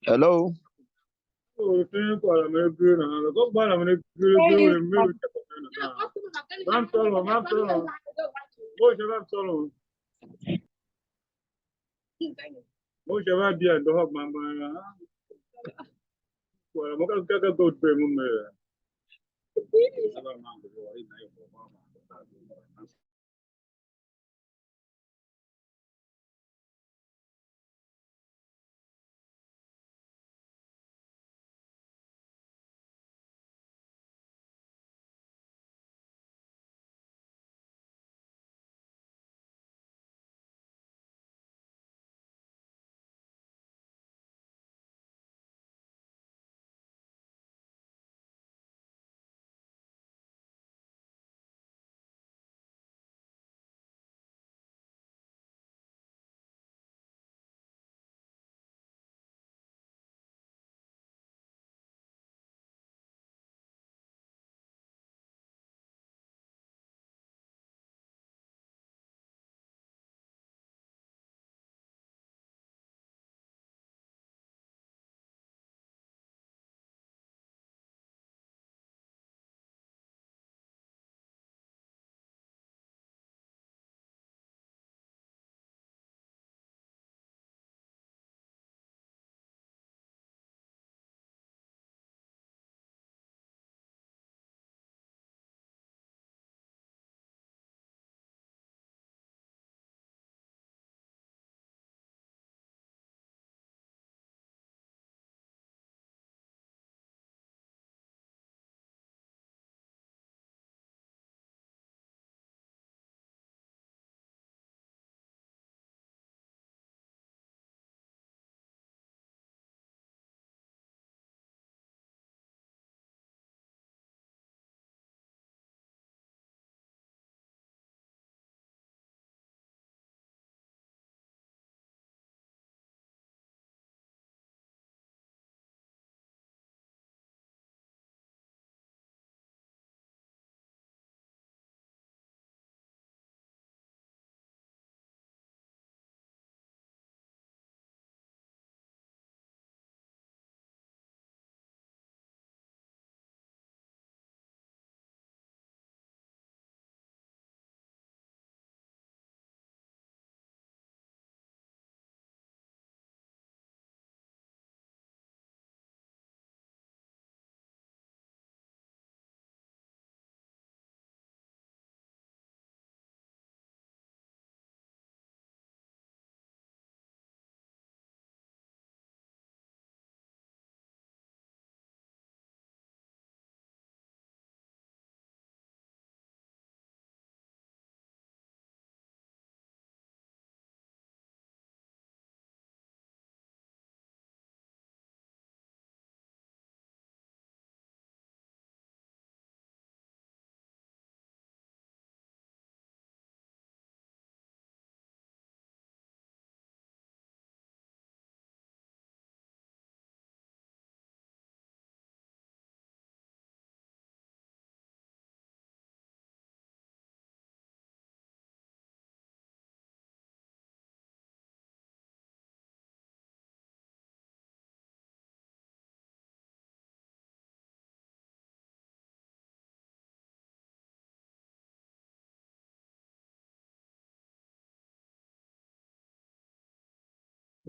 Hello.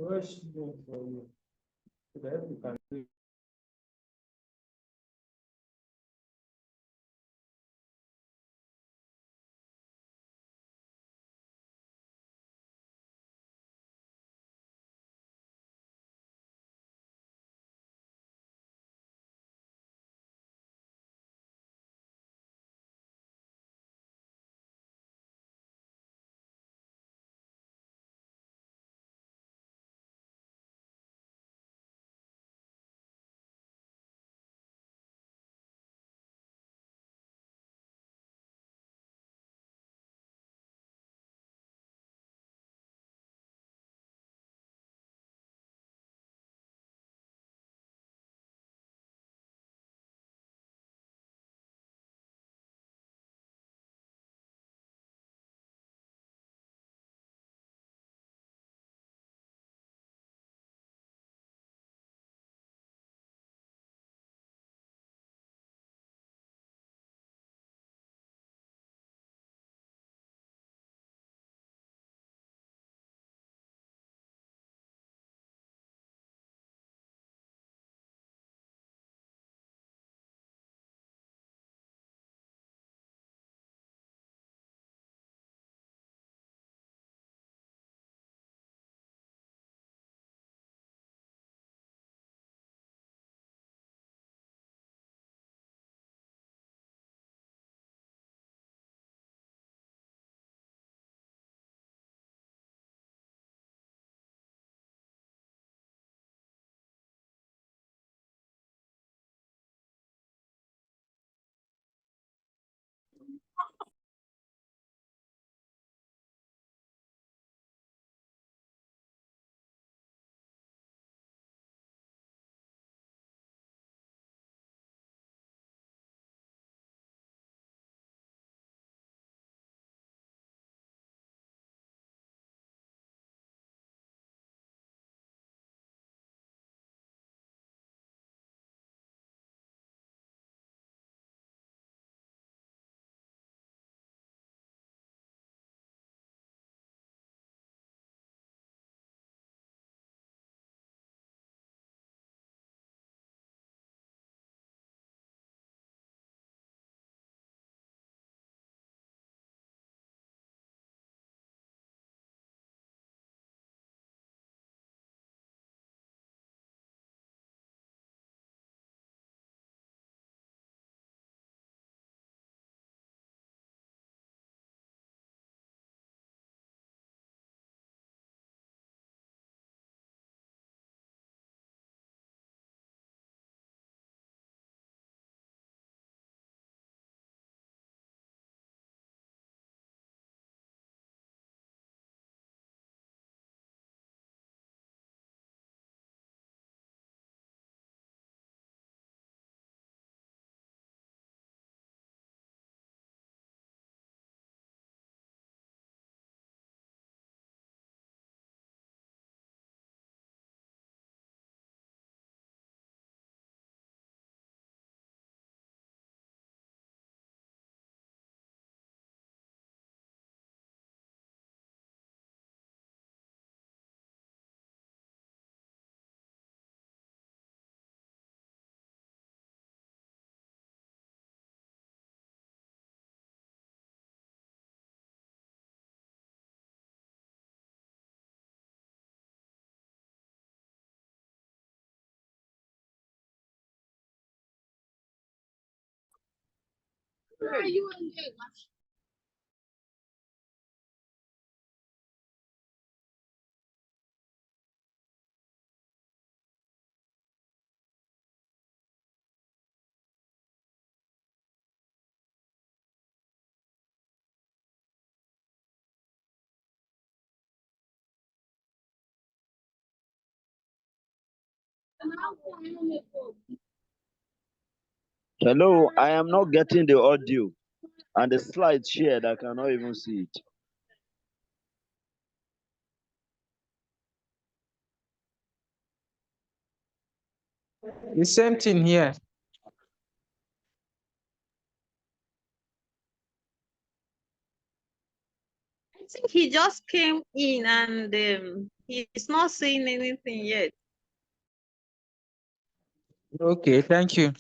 question for you. So that you can do. Where are you in there? Hello, I am not getting the audio and the slide shared. I cannot even see it. The same thing here. I think he just came in and He's not saying anything yet. Okay, thank you.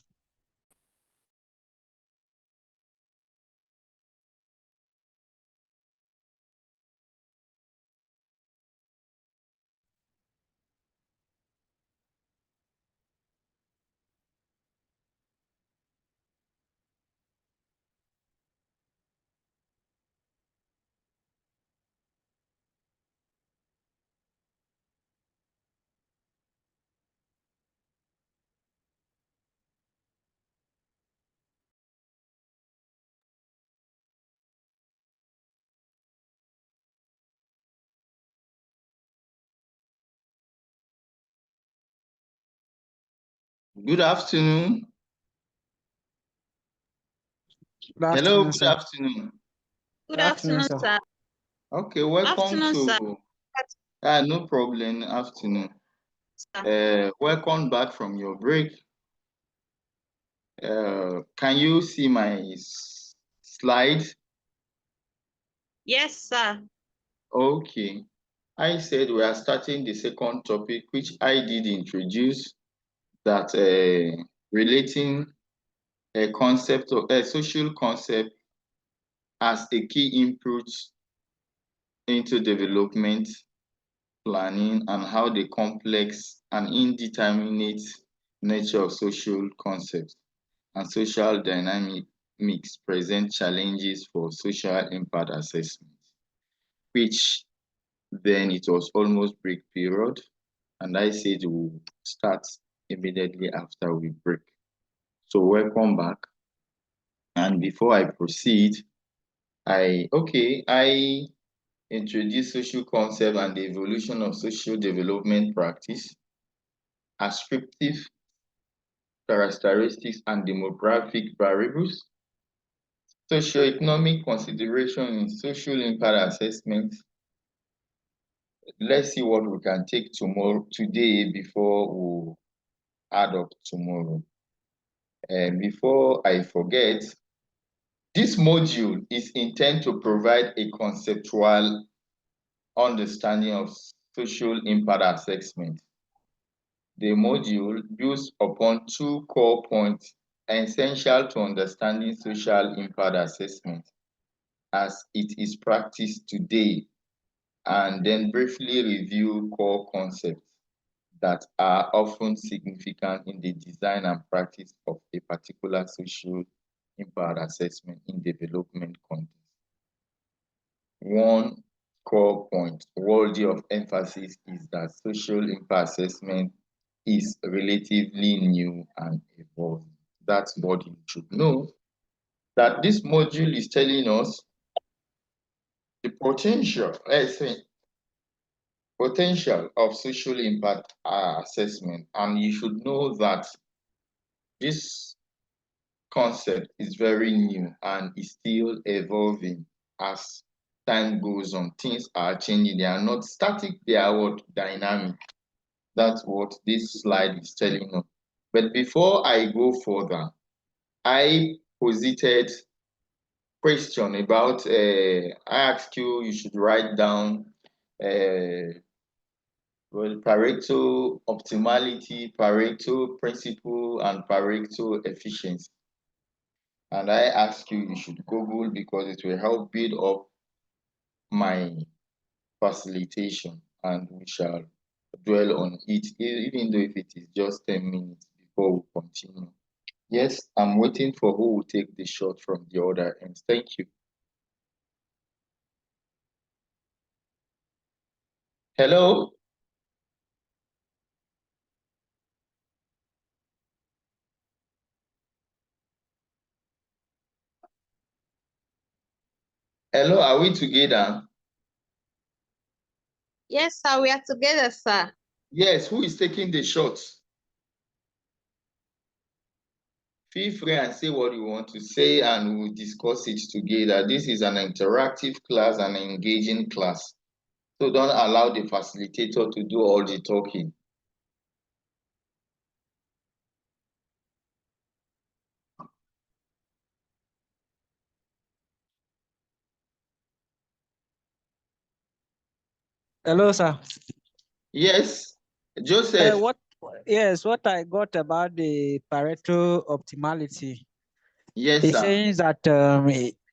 Good afternoon. Good Hello, afternoon, good sir. afternoon. Good afternoon, sir. Okay, welcome Afternoon, sir. to no problem, afternoon. Welcome back from your break. Can you see my slides? Yes, sir. Okay. I said we are starting the second topic, which I did introduce, that relating a concept of a social concept as a key input into development planning and how the complex and indeterminate nature of social concepts and social dynamics present challenges for social impact assessment, which then it was almost break period, and I said we'll start immediately after we break. So welcome back. And before I proceed, I introduce social concept and the evolution of social development practice, ascriptive characteristics and demographic variables, socioeconomic consideration in social impact assessment. Let's see what we can take today before we add up tomorrow. And before I forget, this module is intended to provide a conceptual understanding of social impact assessment. The module builds upon two core points essential to understanding social impact assessment as it is practiced today, and then briefly review core concepts that are often significant in the design and practice of a particular social impact assessment in development context. One core point worthy of emphasis is that social impact assessment is relatively new and evolving. That's what you should know. That this module is telling us the potential of social impact assessment, and you should know that this concept is very new and is still evolving as time goes on. Things are changing. They are not static, they are what? Dynamic. That's what this slide is telling us. But before I go further, I posited question about I asked you should write down Pareto optimality, Pareto principle, and Pareto efficiency. And I ask you should Google because it will help build up my facilitation, and we shall dwell on it, even though if it is just 10 minutes before we continue. Yes, I'm waiting for who will take the shot from the other end. Thank you. Hello? Hello, are we together? Yes, sir. We are together, sir. Yes, who is taking the shot? Feel free and say what you want to say and we'll discuss it together. This is an interactive class, an engaging class. So don't allow the facilitator to do all the talking. Hello, sir. Yes, Joseph. What I got about the Pareto optimality Yes, is sir. saying that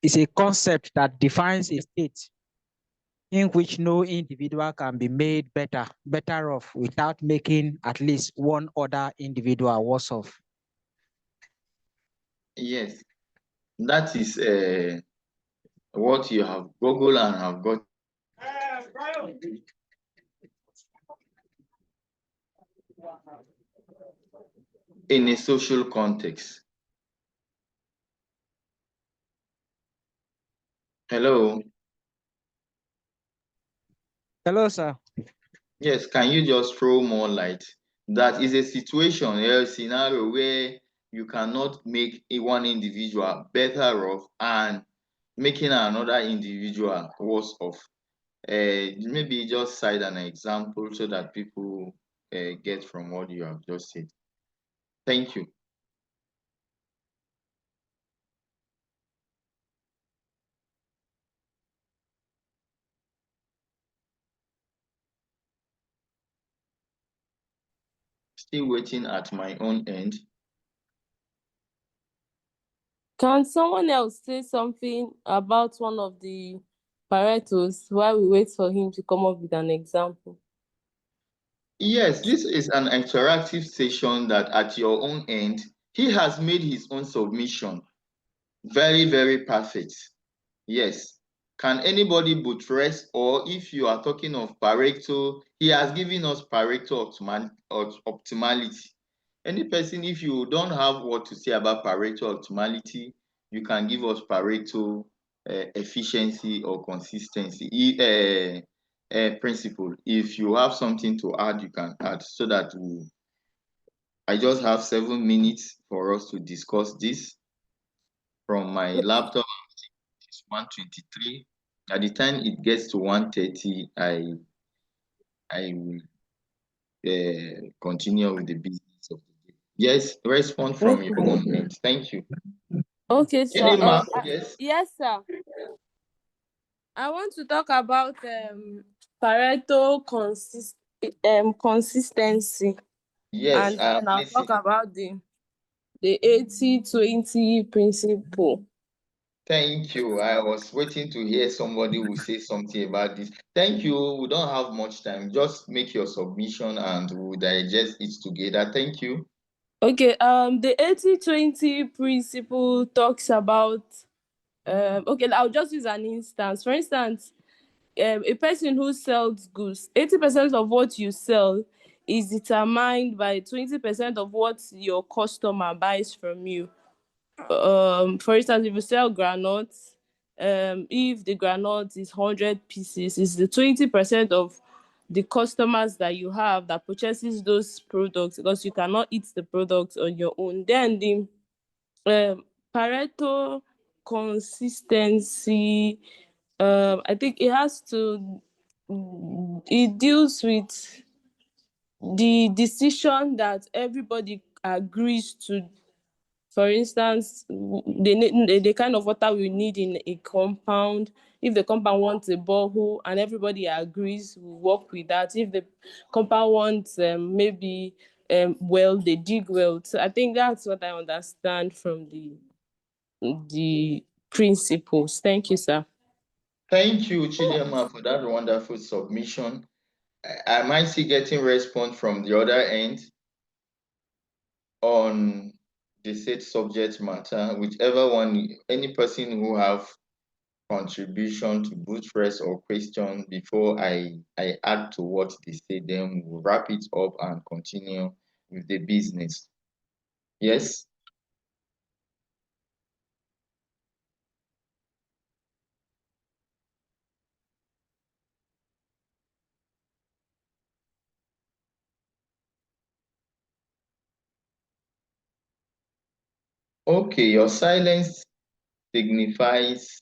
it's a concept that defines a state in which no individual can be made better off without making at least one other individual worse off. Yes, that is what you have Googled and have got in a social context. Hello. Hello, sir. Yes, can you just throw more light? That is a situation, a scenario where you cannot make one individual better off and making another individual worse off. Maybe just cite an example so that people get from what you have just said. Thank you. Still waiting at my own end. Can someone else say something about one of the Paretos while we wait for him to come up with an example? Yes, this is an interactive session that at your own end, he has made his own submission. Very, very perfect. Yes. Can anybody buttress, or if you are talking of Pareto, he has given us Pareto optimality. Any person, if you don't have what to say about Pareto optimality, you can give us Pareto efficiency or consistency principle. If you have something to add, you can add so that I just have 7 minutes for us to discuss this from my laptop. It's 1:23. At the time it gets to 1:30, I will continue with the business of the day. Yes, respond from your own end. Thank you. Okay, so Chidima, yes. yes, sir. I want to talk about Pareto consistency. Yes, And I am then I'll listening. talk about the 80-20 principle. Thank you. I was waiting to hear somebody who say something about this. Thank you. We don't have much time. Just make your submission and we'll digest it together. Thank you. Okay, the 80-20 principle talks about okay, I'll just use an instance. For instance, a person who sells goods, 80% of what you sell is determined by 20% of what your customer buys from you. For instance, if you sell granules, if the granite is 100 pieces, it's the 20% of the customers that you have that purchases those products, because you cannot eat the products on your own. Then the Pareto consistency, I think it deals with the decision that everybody agrees to. For instance, the kind of water we need in a compound. If the compound wants a borehole and everybody agrees, we work with that. If the compound wants maybe well, they dig well. So I think that's what I understand from the principles. Thank you, sir. Thank you, Chidema, for that wonderful submission. I might see getting response from the other end on the said subject matter, whichever one, any person who have contribution to buttress or question before I add to what they say, then we'll wrap it up and continue with the business. Yes? Okay, your silence signifies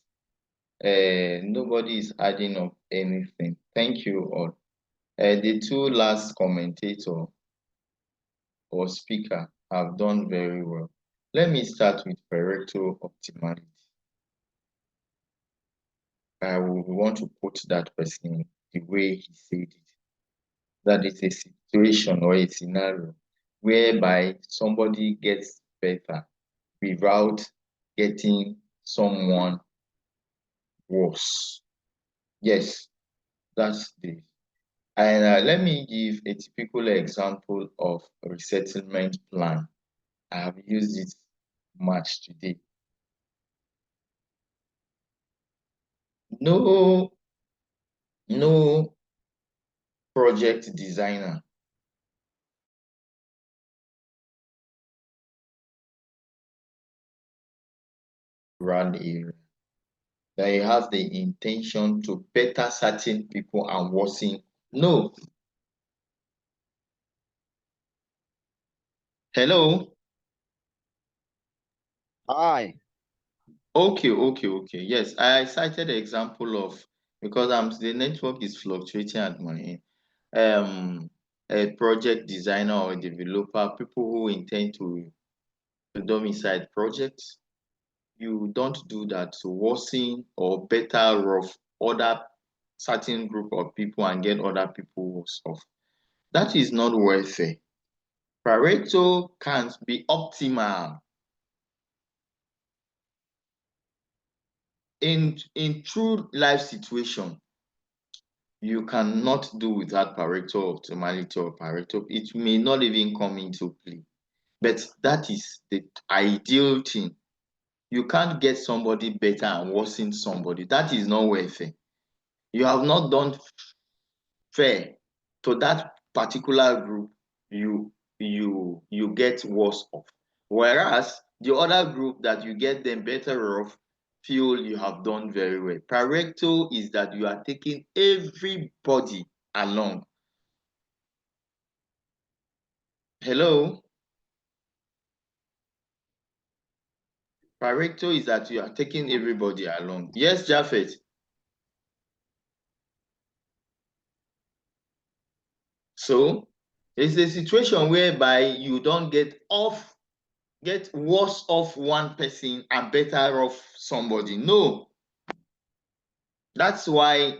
nobody is adding up anything. Thank you all. The two last commentator or speaker have done very well. Let me start with Pareto optimality. I would want to put that person the way he said it. that is a situation or a scenario whereby somebody gets better without getting someone worse. Yes, that's the. And let me give a typical example of a resettlement plan. I have used it much today. No project designer around the area that he has the intention to better certain people and worsen. No. Hello. Hi. Okay. Yes, I cited the example of, because the network is fluctuating at my end. A project designer or developer, people who intend to domicile projects, you don't do that to worsen or better off other certain group of people and get other people off. That is not worth it. Pareto can't be optimal. In true life situation, you cannot do without Pareto optimality or Pareto. It may not even come into play. But that is the ideal thing. You can't get somebody better and worsen somebody. That is not worth it. You have not done fair to that particular group. You get worse off. Whereas the other group that you get them better off feel you have done very well. Pareto is that you are taking everybody along. Hello? Pareto is that you are taking everybody along. Yes, Japheth. So it's a situation whereby you don't get worse off one person and better off somebody. No. That's why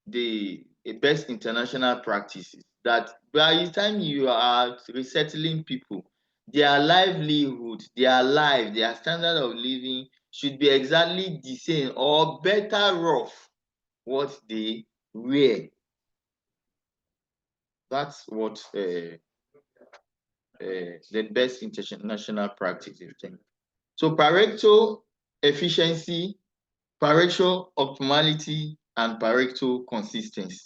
the best international practice is that by the time you are resettling people, their livelihood, their life, their standard of living should be exactly the same or better off what they were. That's what the best international practice is. So Pareto efficiency, Pareto optimality, and Pareto consistency.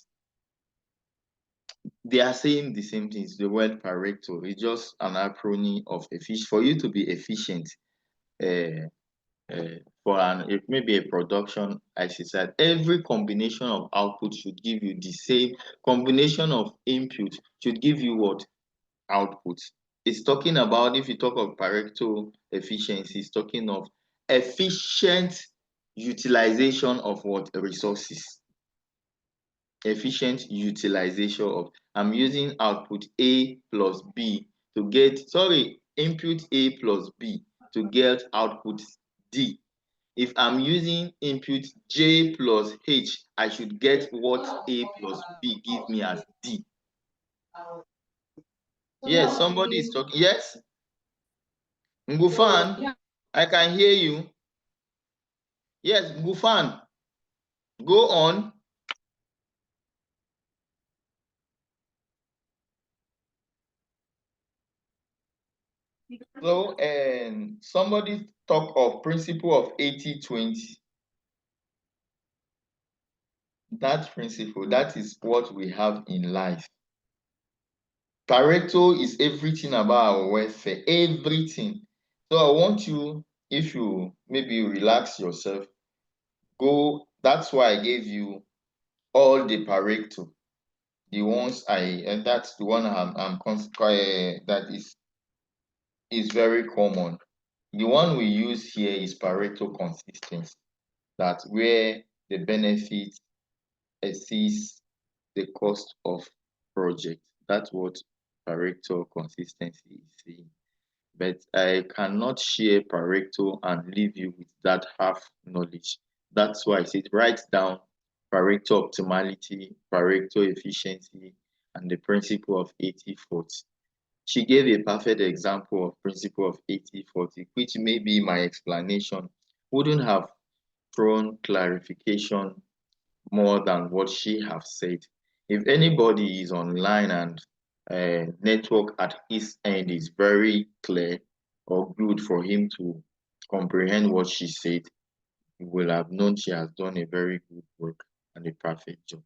They are saying the same things. The word Pareto is just an acronym of efficient. For you to be efficient, it may be a production exercise, every combination of output should give you the same combination of input should give you what output. It's talking about, if you talk of Pareto efficiency, it's talking of efficient utilization of what resources. Efficient utilization of, I'm using output A plus B to get, input A plus B to get output D. If I'm using input J plus H, I should get what A plus B give me as D. Yes, somebody is talking. Yes? Ngufan, I can hear you. Yes, Ngufan, go on. So, and somebody talk of principle of 80-20. That principle, that is what we have in life. Pareto is everything about our welfare, everything. So I want you, if you maybe relax yourself, that's why I gave you all the Pareto. The ones and that's the one that is very common. The one we use here is Pareto consistency, that where the benefit exceeds the cost of project. That's what Pareto consistency is saying. But I cannot share Pareto and leave you with that half knowledge. That's why I said write down Pareto optimality, Pareto efficiency, and the principle of 80-40. She gave a perfect example of principle of 80-40, which maybe my explanation wouldn't have thrown clarification more than what she have said. If anybody is online and network at his end is very clear or good for him to comprehend what she said, you will have known she has done a very good work and a perfect job.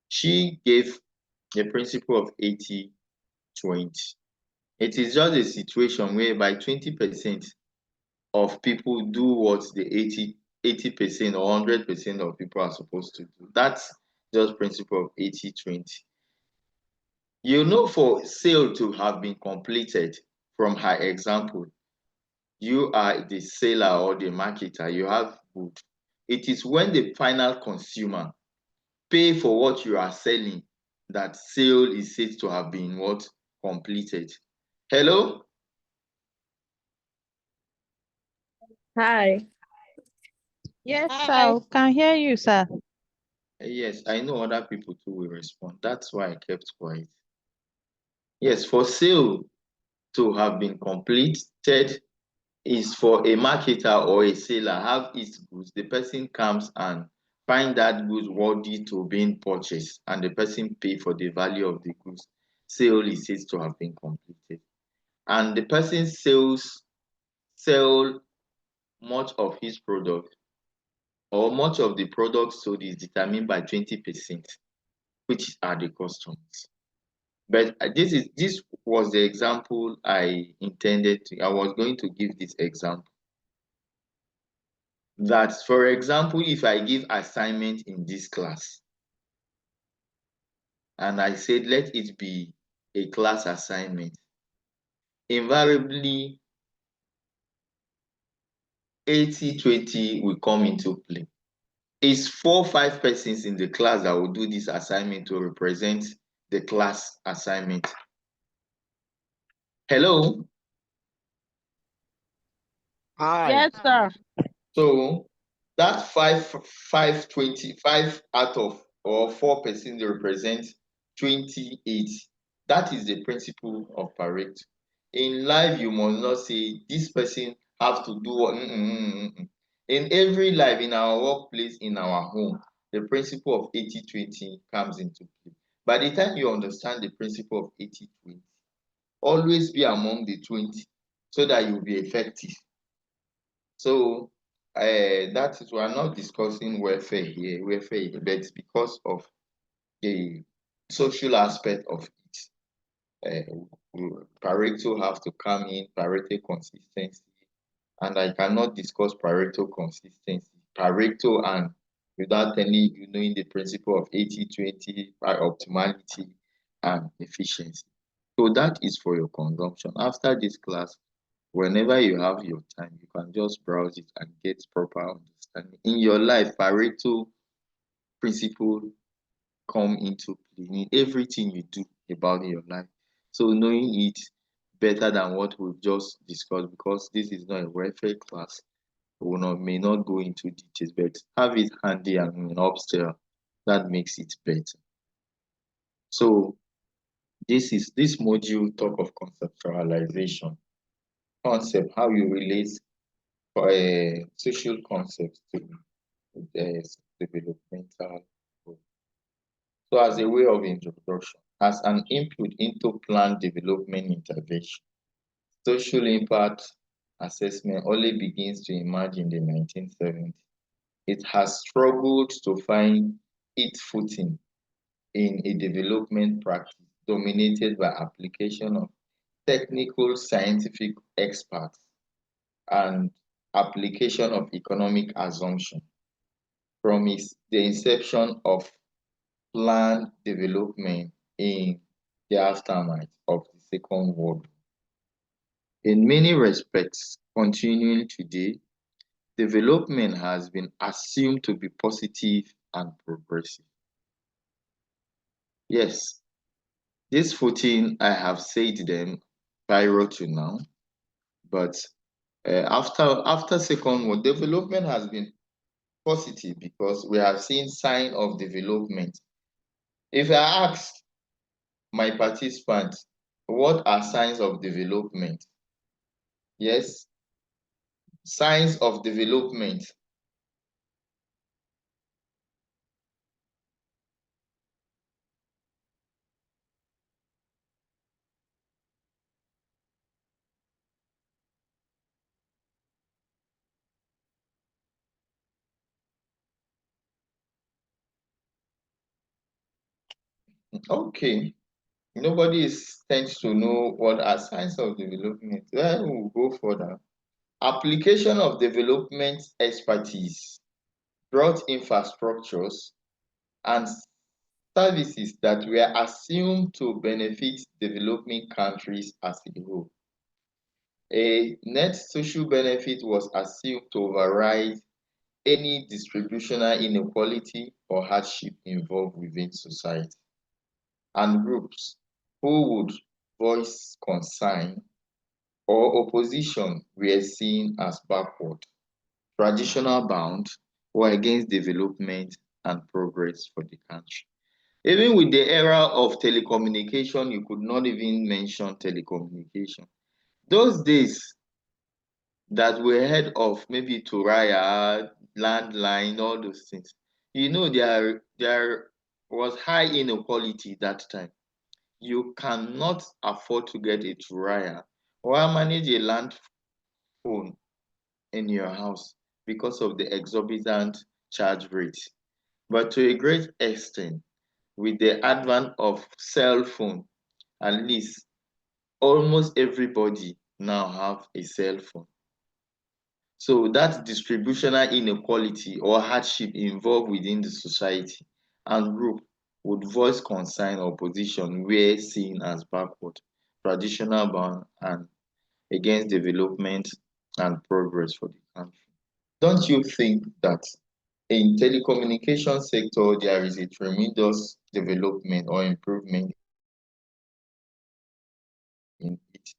She gave the principle of 80-20. It is just a situation whereby 20% of people do what the 80% or 100% of people are supposed to do. That's just principle of 80-20. You know, for sale to have been completed, from her example, you are the seller or the marketer, you have good. It is when the final consumer pay for what you are selling that sale is said to have been what? Completed. Hello? Hi. Yes, Hi. sir. We can hear you, sir. Yes, I know other people too will respond. That's why I kept quiet. Yes, for sale to have been completed is for a marketer or a seller have its goods. The person comes and find that goods worthy to being purchased, and the person pay for the value of the goods. Sale is said to have been completed, and the person sell much of his product, or much of the product sold is determined by 20%, which are the customers. But this was the example I intended to. I was going to give this example. That, for example, if I give assignment in this class, and I said let it be a class assignment, invariably 80-20 will come into play. It's 4 or 5 persons in the class that will do this assignment to represent the class assignment. Hello? Hi. Yes, sir. So that 5 out of, or 4% represent 28. That is the principle of Pareto. In life, you must not say this person have to do what. In every life, in our workplace, in our home, the principle of 80-20 comes into play. By the time you understand the principle of 80-20, always be among the 20 so that you'll be effective. So that is, we are not discussing welfare here, but because of the social aspect of it, Pareto have to come in, Pareto consistency, and I cannot discuss Pareto consistency, Pareto, and without you knowing the principle of 80-20, optimality and efficiency. So that is for your consumption. After this class, whenever you have your time, you can just browse it and get proper understanding. In your life, Pareto principle come into play in everything you do about your life. So knowing it better than what we've just discussed, because this is not a welfare class, we may not go into details, but have it handy and in upstairs. That makes it better. So this module talk of conceptualization. Concept, how you relate social concepts to developmental goals. So as a way of introduction, as an input into planned development intervention, social impact assessment only begins to emerge in the 1970s. It has struggled to find its footing in a development practice dominated by application of technical scientific experts and application of economic assumption from the inception of planned development in the aftermath of the Second World War. In many respects, continuing today, development has been assumed to be positive and progressive. Yes, this footing I have said them prior to now, but after Second World, development has been positive because we have seen sign of development. If I ask my participants, what are signs of development? Yes, signs of development. Okay, nobody tends to know what are signs of development. Well, we'll go further. Application of development expertise, broad infrastructures, and services that were assumed to benefit developing countries as a whole. A net social benefit was assumed to override any distributional inequality or hardship involved within society. And groups who would voice concern or opposition were seen as backward, traditional bound, or against development and progress for the country. Even with the era of telecommunication, you could not even mention telecommunication. Those days that we heard of, maybe Turaya, landline, all those things, you know, there was high inequality that time. You cannot afford to get a Turaya or manage a land phone in your house because of the exorbitant charge rate. But to a great extent, with the advent of cell phone, at least almost everybody now have a cell phone. So that distributional inequality or hardship involved within the society and group would voice concern or position were seen as backward, traditional bound, and against development and progress for the country. Don't you think that in telecommunication sector there is a tremendous development or improvement in it?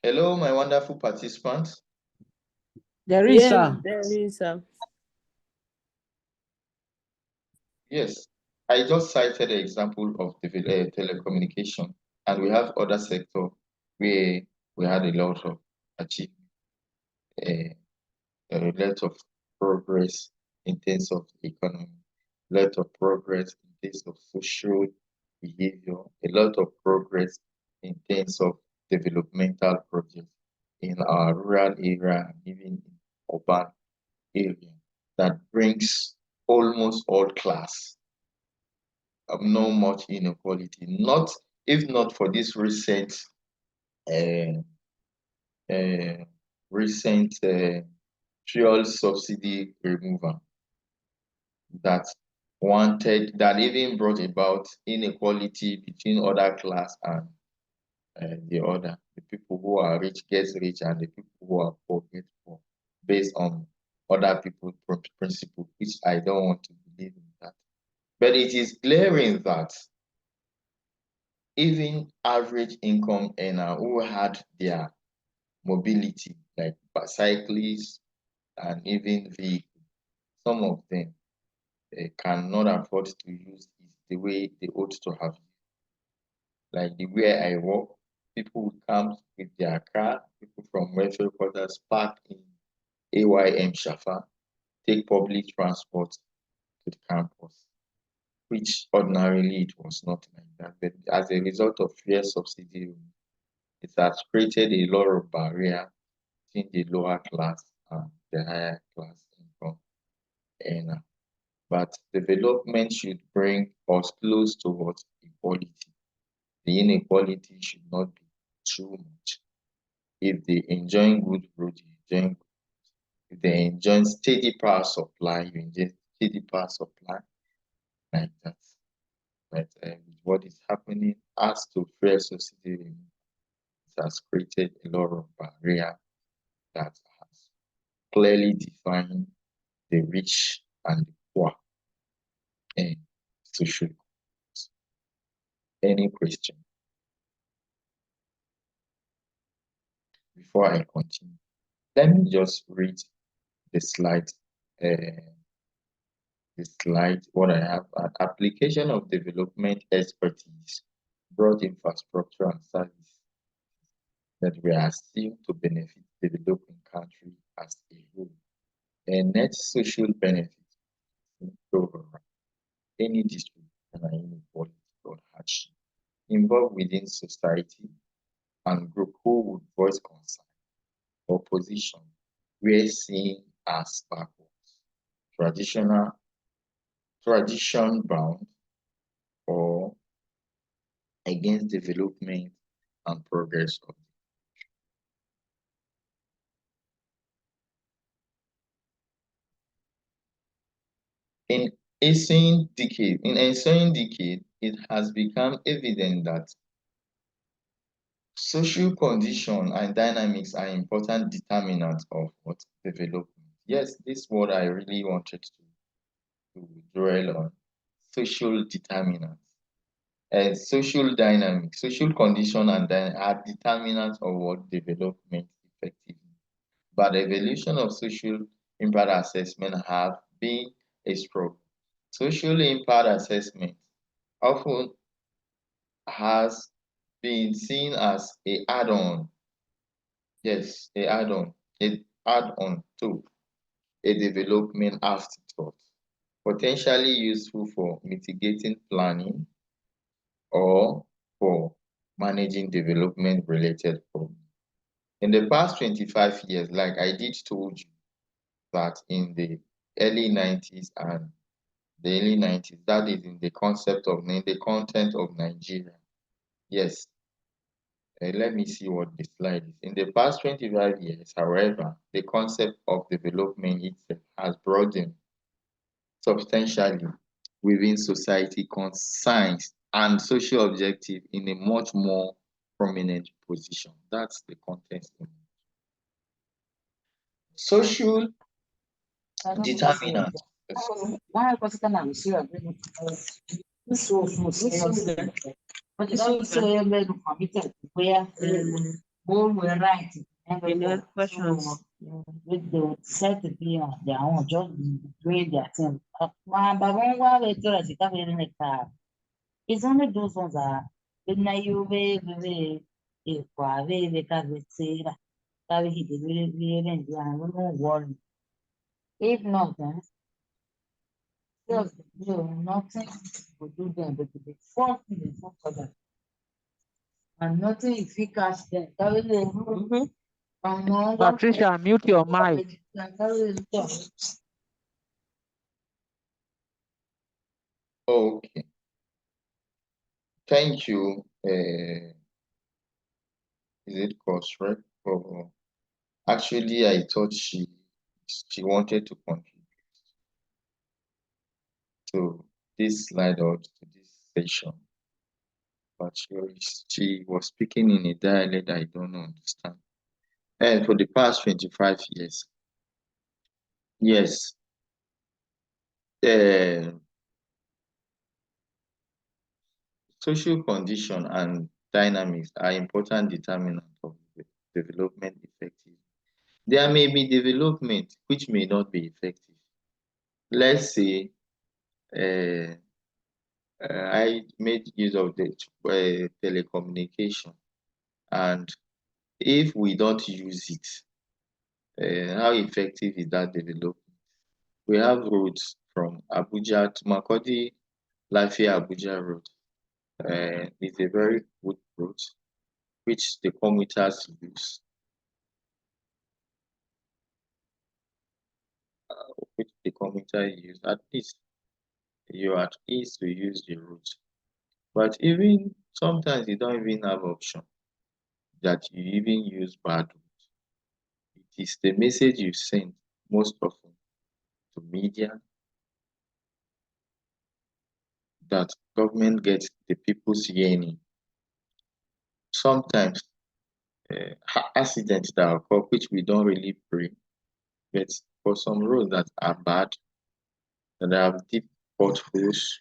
Hello, my wonderful participants. There is, Yes, sir. there is. Yes, I just cited the example of telecommunication, and we have other sector where we had a lot of achievement, a lot of progress in terms of economy, a lot of progress in terms of social behavior, a lot of progress in terms of developmental projects in our rural area and even in urban area that brings almost all class, no much inequality. Not if not for this uh, uh, recent fuel subsidy removal that that even brought about inequality between other class and the other. The people who are rich get rich and the people who are poor get poor based on other people's principle, which I don't want to believe in that. But it is glaring that even average income earner who had their mobility, like cyclists and even vehicles, some of them cannot afford to use it the way they ought to have. Like the way I work, people will come with their car, people from welfare quarters park in AYM Shafa, take public transport to the campus, which ordinarily it was not like that. But as a result of fuel subsidy, it has created a lot of barrier between the lower class and the higher class income earner. But development should bring us close towards equality. The inequality should not be too much. If they enjoy good road, you enjoy good. If they enjoy steady power supply, you enjoy steady power supply like that. But what is happening as to fair subsidy, it has created a lot of barrier that has clearly defined the rich and the poor in social groups. Any question before I continue? Let me just read the slide. Uh, the slide, what I have, an application of development expertise, broad infrastructure and service that we are assumed to benefit developing country as a whole. And net social benefit overall, any district and inequality or hardship involved within society and group who would voice concern or position were seen as backwards, tradition bound, or against development and progress of in ensuing decade, it has become evident that social condition and dynamics are important determinants of what development. Yes, this is what I really wanted to dwell on. Social determinants and social dynamics, social condition and are determinants of what development effectively. But the evolution of social impact assessment have been a struggle. Social impact assessment often has been seen as a add-on. Yes, a add-on to a development afterthought, potentially useful for mitigating planning or for managing development-related problems. In the past 25 years, like I did told you, that in the early 90s and the early 90s, that is in the concept of the content of Nigeria. Yes, let me see what the slide is. In the past 25 years, however, the concept of development itself has broadened substantially within society concerns and social objective in a much more prominent position. That's the context. Social determinants. Any questions? With the set to be on their own, just doing their thing. It's only those ones that when you very if if not, then just nothing will do them, but the fourth thing is for them. And nothing if you catch them. Patricia, mute your mic. Okay. Thank you. Is it correct? Oh, actually, I thought she wanted to contribute to this slide or to this session, but she was speaking in a dialect I don't understand. And for the past 25 years, yes, social condition and dynamics are important determinants of development effectiveness. There may be development which may not be effective. Let's say I made use of the telecommunication, and if we don't use it, how effective is that development? We have roads from Abuja to Makodi, Lafia Abuja road. It's a very good road which the commuters use. Which the commuter use, at least you're at ease to use the route. But even sometimes you don't even have option that you even use bad route. It is the message you send most often to media that government gets the people's yearning. Sometimes accidents that occur which we don't really pray, but for some roads that are bad, that have deep potholes,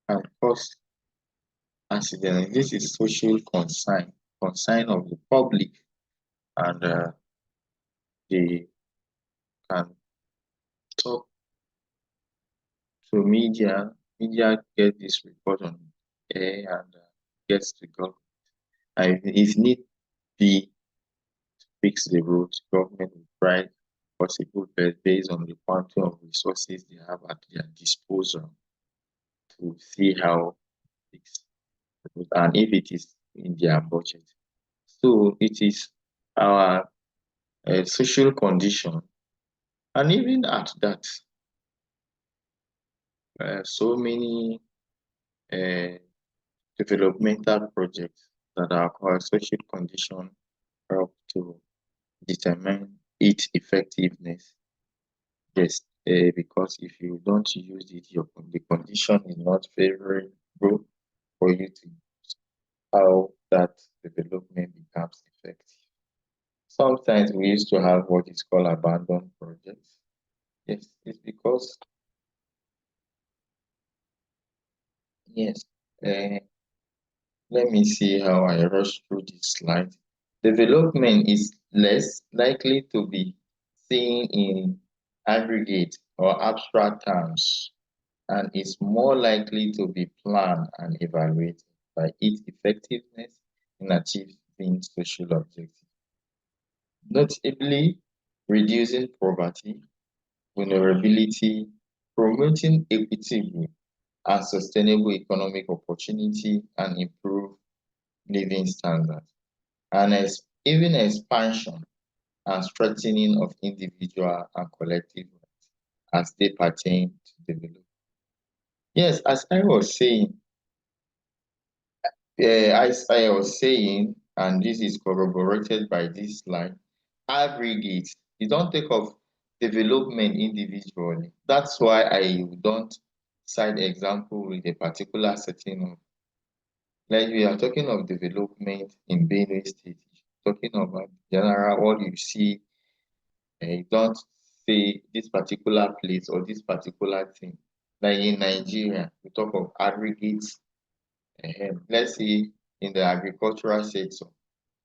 can cause accident. This is social concern of the public, and they can talk So media get this report on air and gets to government. And if need be to fix the roads, government will try possible best based on the quantum of resources they have at their disposal to see how fix the road, and if it is in their budget. So it is our social condition, and even at that, so many developmental projects that are called social condition help to determine its effectiveness. Yes, because if you don't use it, the condition is not favorable for you to use how that development becomes effective. Sometimes we used to have what is called abandoned projects. Yes, it's because, yes, uh, let me see how I rush through this slide. Development is less likely to be seen in aggregate or abstract terms and is more likely to be planned and evaluated by its effectiveness in achieving social objectives, notably reducing poverty, vulnerability, promoting equitable and sustainable economic opportunity, and improve living standards, and even expansion and strengthening of individual and collective rights as they pertain to development. Yes, as I was saying, as I was saying, and this is corroborated by this slide, aggregate. You don't take of development individually. That's why I don't cite example with a particular setting of, like we are talking of development in Benue State, talking about general what you see, and you don't say this particular place or this particular thing. Like in Nigeria, we talk of aggregates. Let's say in the agricultural sector,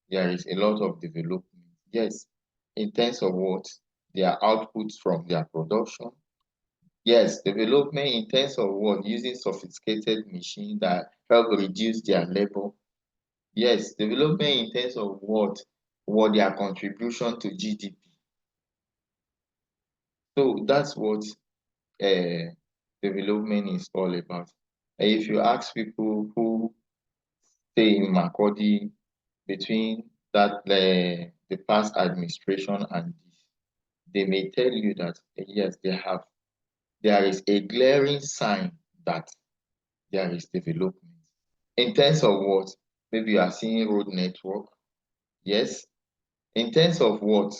there is a lot of development. Yes, in terms of what? Their outputs from their production. Yes, development in terms of what? Using sophisticated machines that help reduce their labor. Yes, development in terms of what? What their contribution to GDP. So that's what development is all about. If you ask people who stay in Makodi between the past administration and this, they may tell you that yes, there is a glaring sign that there is development. In terms of what? Maybe you are seeing road network. Yes. In terms of what?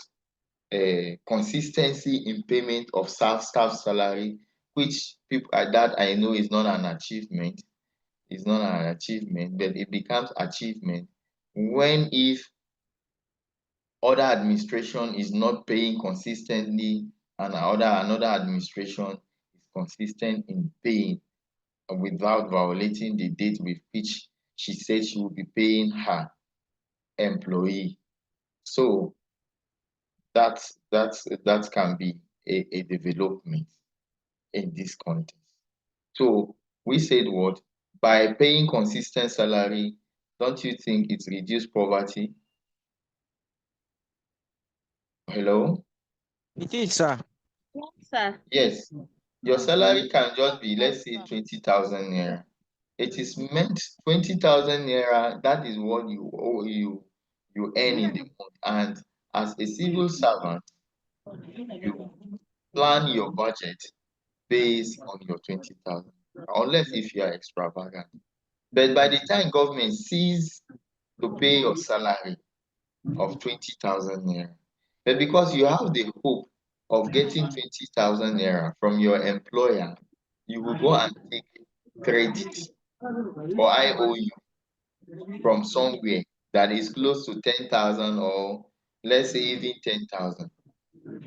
Consistency in payment of staff salary, which people that I know is not an achievement. It's not an achievement, but it becomes achievement when if other administration is not paying consistently and another administration is consistent in paying without violating the date with which she said she will be paying her employee. So that can be a development in this context. So we said what? By paying consistent salary, don't you think it reduces poverty? Hello? It is, sir. Yes, sir. Yes. Your salary can just be, let's say, 20,000 naira. It is meant 20,000 naira, that is what you owe you earn in the month. And as a civil servant, you plan your budget based on your 20,000, unless if you are extravagant. But by the time government sees to pay your salary of 20,000 naira, but because you have the hope of getting 20,000 naira from your employer, you will go and take credit or IOU from somewhere that is close to 10,000, or let's say even 10,000.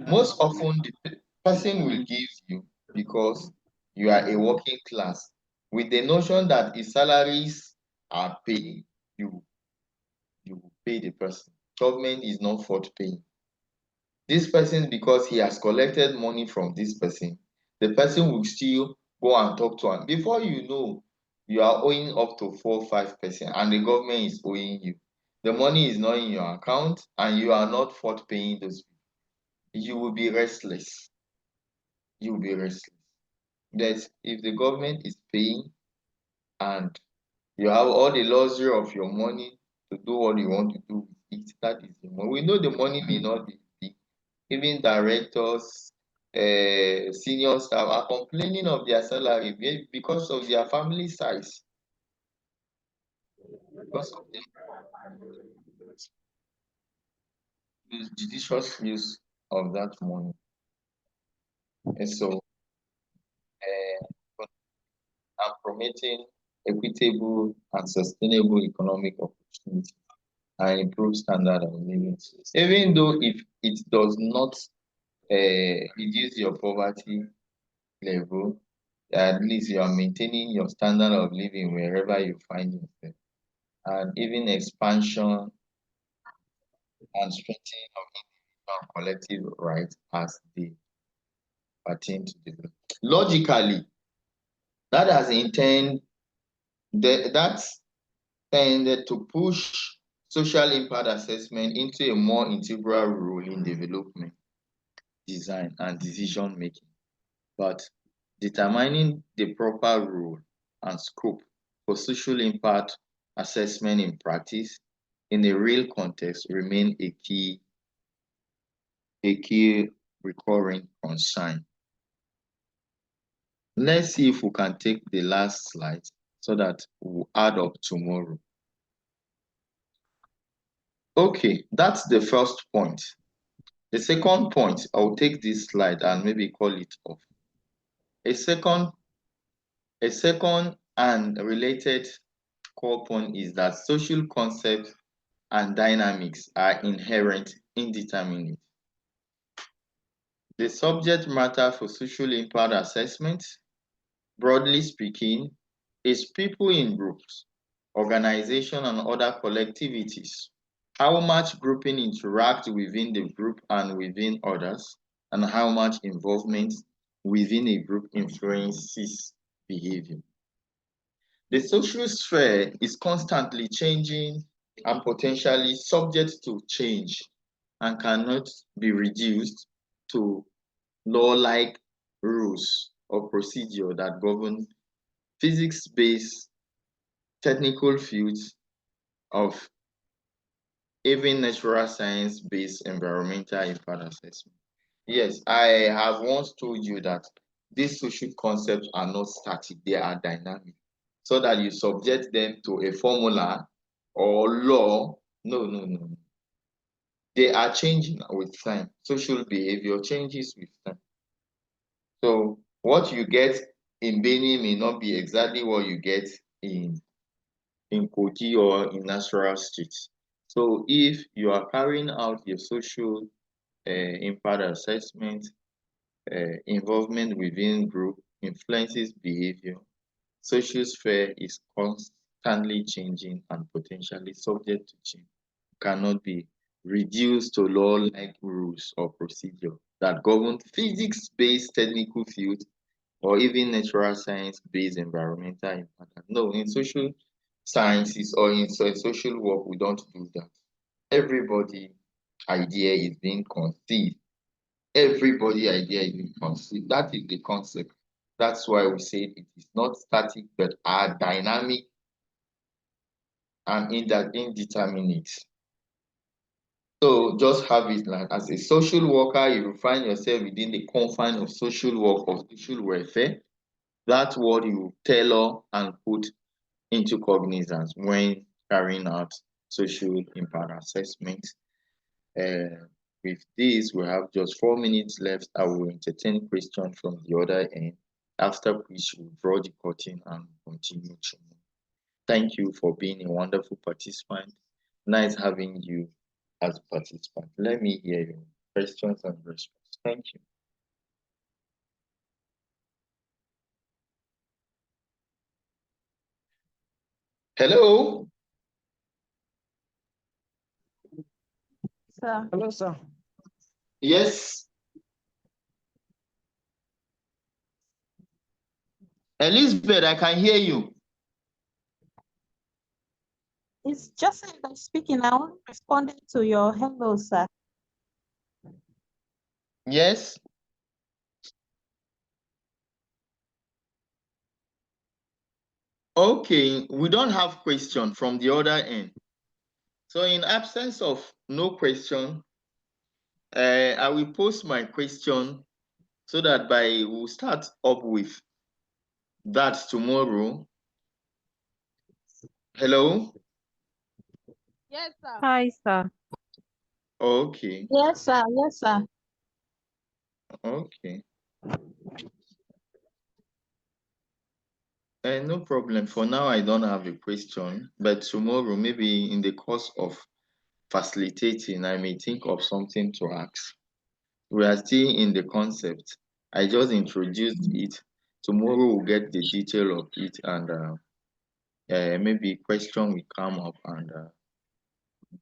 Most often, the person will give you because you are a working class with the notion that if salaries are paid, you, you will pay the person. Government is not fault paying. This person, because he has collected money from this person, the person will still go and talk to am. Before you know, you are owing up to 4-5%, and the government is owing you. The money is not in your account, and you are not forth paying those people. You will be restless. You will be restless. That if the government is paying and you have all the luxury of your money to do what you want to do with it, that is the money. We know the money may not be big. Even directors, senior staff are complaining of their salary because of their family size. Because of the judicious use of that money. And so I'm promoting equitable and sustainable economic opportunity and improve standard of living. Even though if it does not reduce your poverty level, at least you are maintaining your standard of living wherever you find yourself. And even expansion and strengthening of individual and collective rights as they pertain to the logically, that has that's tended to push social impact assessment into a more integral role in development, design, and decision making. But determining the proper role and scope for social impact assessment in practice in a real context remain a key recurring concern. Let's see if we can take the last slide so that we'll add up tomorrow. Okay, that's the first point. The second point, I'll take this slide and maybe call it off. A second and related core point is that social concepts and dynamics are inherent, indeterminate. The subject matter for social impact assessment, broadly speaking, is people in groups, organization, and other collectivities. How much grouping interact within the group and within others, and how much involvement within a group influences behavior. The social sphere is constantly changing and potentially subject to change and cannot be reduced to law-like rules or procedure that govern physics-based technical fields of even natural science-based environmental impact assessment. Yes, I have once told you that these social concepts are not static, they are dynamic. So that you subject them to a formula or law. No. They are changing with time. Social behavior changes with time. So what you get in Benue may not be exactly what you get in Kogi or in Nasarawa State. So if you are carrying out your social impact assessment, involvement within group influences behavior, social sphere is constantly changing and potentially subject to change, cannot be reduced to law-like rules or procedure that govern physics-based technical fields or even natural science-based environmental impact. No, in social sciences or in social work, we don't do that. Everybody idea is being conceived. Everybody idea is being conceived. That is the concept. That's why we say it is not static, but are dynamic and indeterminate. So just have it like as a social worker, you will find yourself within the confines of social work or social welfare. That's what you tailor and put into cognizance when carrying out social impact assessment. With this, we have just 4 minutes left. I will entertain questions from the other end, after which we'll draw the curtain and continue tomorrow. Thank you for being a wonderful participant. Nice having you as a participant. Let me hear your questions and responses. Thank you. Hello? Sir. Hello, sir. Yes. Elizabeth, I can hear you. It's just that speaking. I want to respond to your hello, sir. Yes. Okay, we don't have question from the other end. So in absence of no question, I will post my question so that we'll start up with that tomorrow. Hello? Yes, sir. Hi, sir. Okay, Yes, sir. Yes, sir. okay. No problem. For now, I don't have a question, but tomorrow, maybe in the course of facilitating, I may think of something to ask. We are still in the concept. I just introduced it. Tomorrow we'll get the detail of it, and maybe question will come up and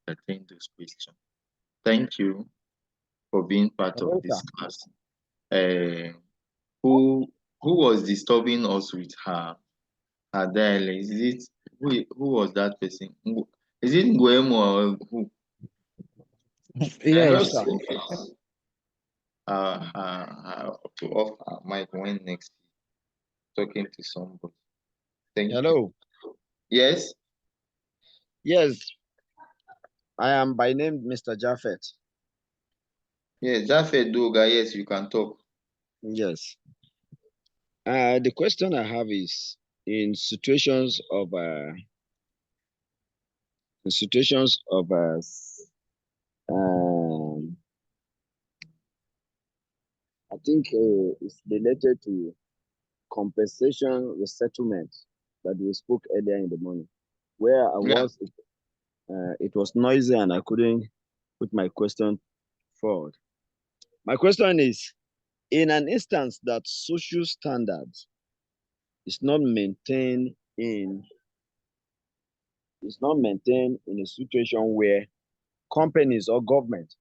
entertain those questions. Thank you for being part of Hello, this sir. class. Who was disturbing us with her dialect? Is it who was that person? Is it Nguemo or who? I Hello, hope Yes. sir. to off her mic when next talking to somebody. Thank you. Hello. Yes. Yes, I am by name Mr. Jaffet. Yes, Jafet Doga, yes, you can talk. Yes. The question I have is in situations of um, I think it's related to compensation resettlement that we spoke earlier in the morning. Where I Yeah. was, it was noisy and I couldn't put my question forward. My question is, in an instance that social standards is not maintained in a situation where companies or government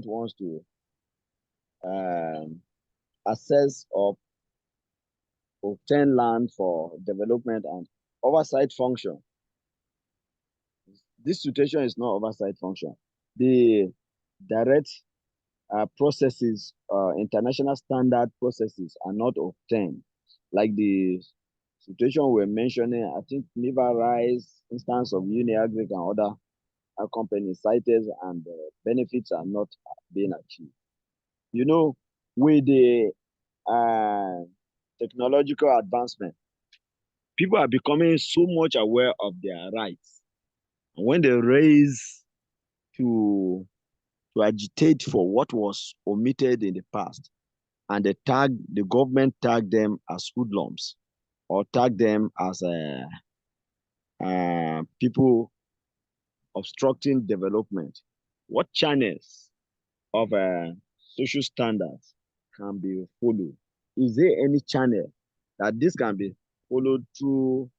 wants to assess or obtain land for development and oversight function. This situation is not oversight function. The direct processes, international standard processes are not obtained. Like the situation we're mentioning, I think Niva Rice, instance of Uniagric and other companies cited, and benefits are not being achieved. You know, with the technological advancement, people are becoming so much aware of their rights. And when they raise to agitate for what was omitted in the past, and the government tag them as hoodlums or tag them as people obstructing development, what channels of social standards can be followed? Is there any channel that this can be followed through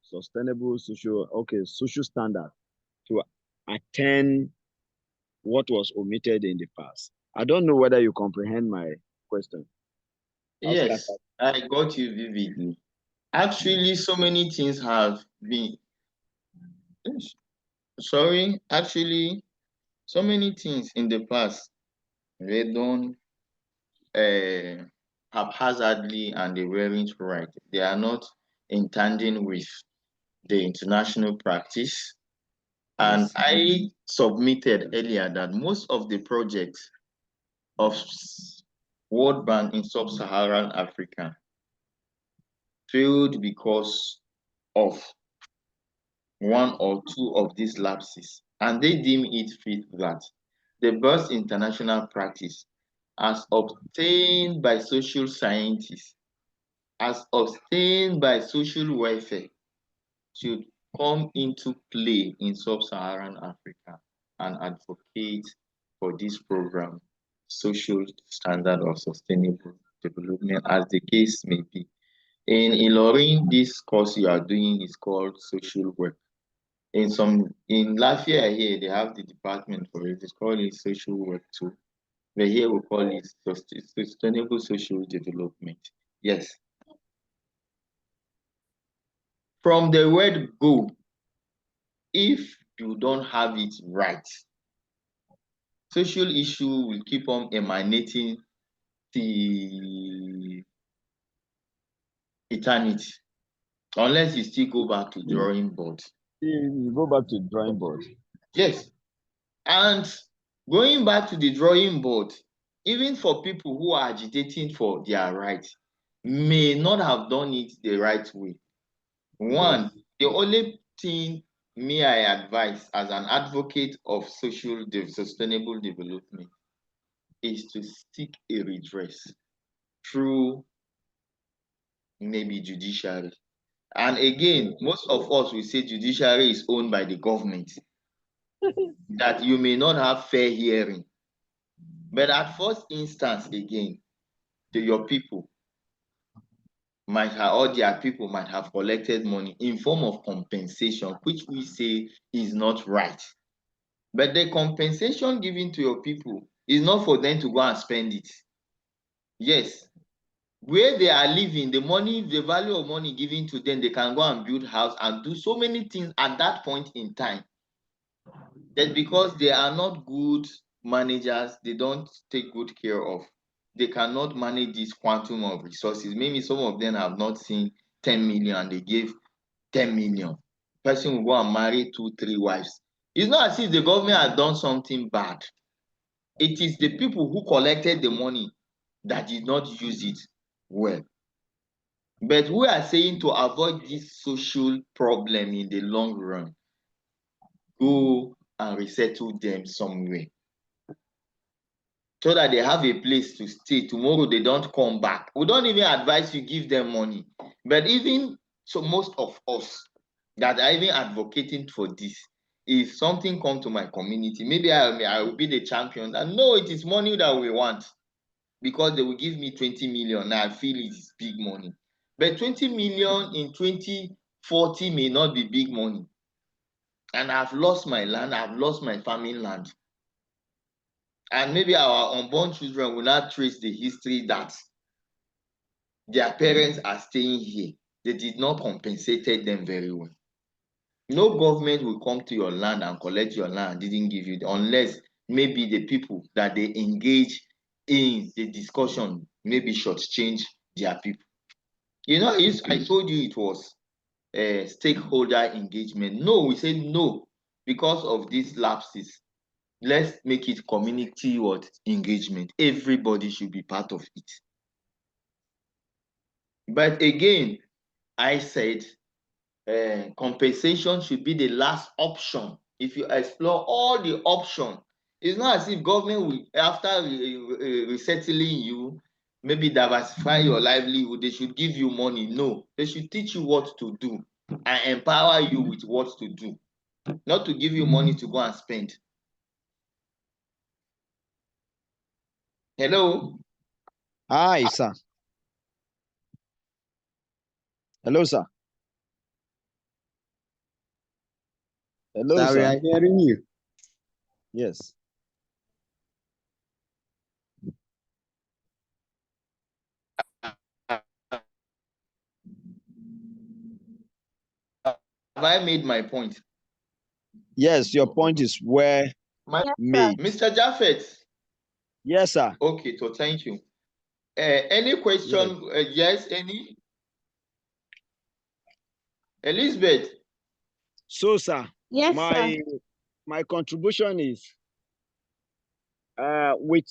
sustainable social standard to attain what was omitted in the past? I don't know whether you comprehend my question. Yes, I got you vividly. Actually, so many things have been actually, so many things in the past were done haphazardly and they weren't right. They are not in tandem with the international practice. And Yes. I submitted earlier that most of the projects of World Bank in Sub-Saharan Africa failed because of one or two of these lapses. And they deem it fit that the best international practice, as obtained by social scientists, as obtained by social welfare, should come into play in Sub-Saharan Africa and advocate for this program, social standard of sustainable development, as the case may be. In Ilorin, this course you are doing is called social work. In Lafayette here, they have the department for it. It's called social work too. But here we call it sustainable social development. Yes. From the word go, if you don't have it right, social issue will keep on emanating till eternity, unless you still go back to drawing board. You go back to drawing board. Yes. And going back to the drawing board, even for people who are agitating for their rights, may not have done it the right way. One, the only thing me I advise as an advocate of sustainable development is to seek a redress through maybe judiciary. And again, most of us will say judiciary is owned by the government, that you may not have fair hearing. But at first instance, again, your people might have, or their people might have collected money in form of compensation, which we say is not right. But the compensation given to your people is not for them to go and spend it. Yes, where they are living, the money, the value of money given to them, they can go and build house and do so many things at that point in time. That because they are not good managers, they don't take good care of. They cannot manage this quantum of resources. Maybe some of them have not seen 10 million and they gave 10 million. Person will go and marry 2, 3 wives. It's not as if the government has done something bad. It is the people who collected the money that did not use it well. But we are saying to avoid this social problem in the long run, go and resettle them somewhere, so that they have a place to stay. Tomorrow they don't come back. We don't even advise you give them money. But even so, most of us that are even advocating for this, if something come to my community, maybe I will be the champion. And no, it is money that we want, because they will give me 20 million. Now I feel it is big money. But 20 million in 2040 may not be big money. And I've lost my land, I've lost my family land. And maybe our unborn children will not trace the history that their parents are staying here. They did not compensate them very well. No government will come to your land and collect your land, didn't give you, unless maybe the people that they engage in the discussion maybe shortchange their people. You know, I told you it was a stakeholder engagement. No, we said no because of these lapses. Let's make it community engagement. Everybody should be part of it. But again, I said compensation should be the last option. If you explore all the options, it's not as if government will, after resettling you, maybe diversify your livelihood, they should give you money. No, they should teach you what to do and empower you with what to do, not to give you money to go and spend. Hello? Hi, sir. Hello, sir. Hello, Sir, we sir. are hearing you. Yes. Have I made my point? Yes, your point is well Yes, sir. made. Mr. Jaffet. Yes, sir. Okay, so thank you. Any question? Yes, any? Elizabeth. So, sir, Yes, sir. my contribution is with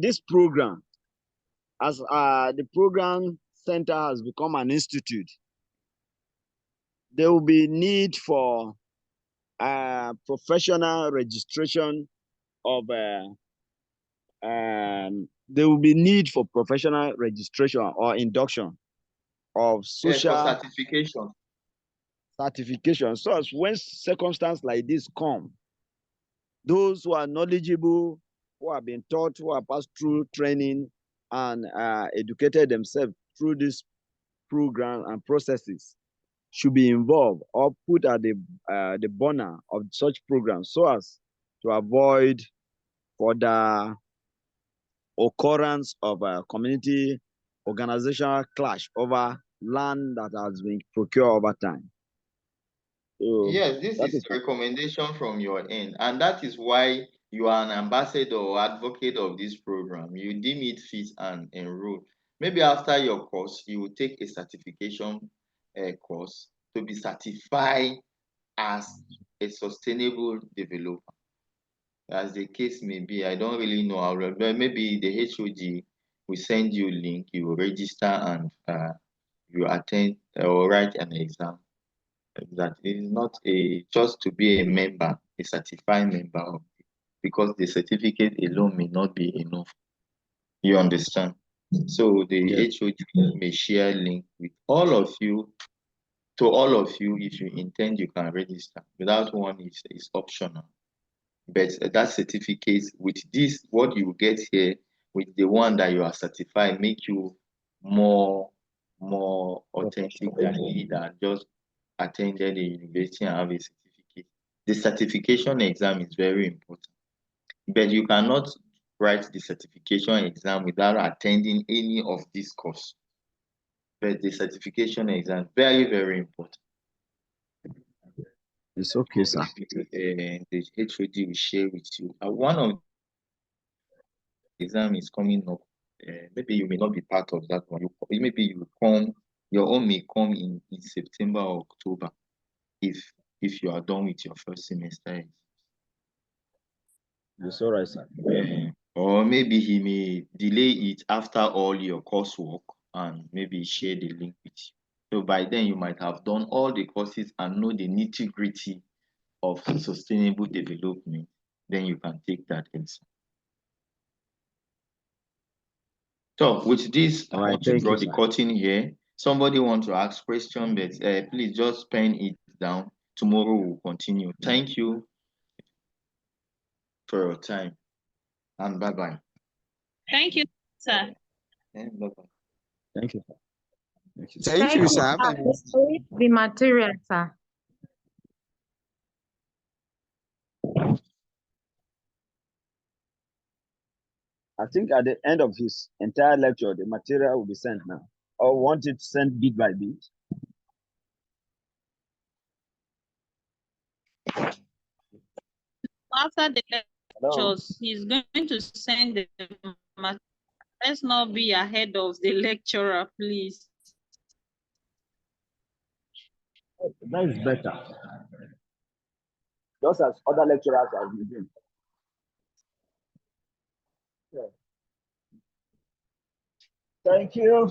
this program, as the program center has become an institute, there will be need for professional registration of there will be need for professional registration or induction of Yes, for social certification. So as when circumstances like this come, those who are knowledgeable, who have been taught, who have passed through training and educated themselves through this program and processes should be involved or put at the burner of such programs, so as to avoid for the occurrence of a community organizational clash over land that has been procured over time. So Yes, this that is is a recommendation from your end, and that is why you are an ambassador or advocate of this program. You deem it fit and enroll. Maybe after your course, you will take a certification course to be certified as a sustainable developer. As the case may be, I don't really know how, but maybe the HOD will send you a link, you will register and you attend or write an exam. That is not a just to be a member, a certified member of it, because the certificate alone may not be enough. You understand? So the Yes. HOD may share link with all of you. To all of you, if you intend, you can register. Without one, is optional. But that certificate with this, what you get here, with the one that you are certified, make you more authentic than he that just attended a university and have a certificate. The certification exam is very important, but you cannot write the certification exam without attending any of these courses. But the certification exam very, very important. It's okay, sir. The HOD will share with you. One of the exam is coming up. Maybe you may not be part of that one. Maybe you come, your own may come in September or October if you are done with your first semester. It's all right, sir. Or maybe he may delay it after all your coursework and maybe share the link with you. So by then you might have done all the courses and know the nitty-gritty of sustainable development. Then you can take that exam. So with this, I want to draw the curtain here. Somebody want to ask question, but please just pen it down. Tomorrow we'll continue. Thank you for your time, and bye-bye. Thank you, sir. Bye-bye. Thank you, sir. Thank you. Thank you, sir. The material, sir. I think at the end of his entire lecture, the material will be sent now. Or want it sent bit by bit? After the lectures, he's going to send the material. Let's not be ahead of the lecturer, please. That is better. Just as other lecturers have been doing. Yeah. Thank you.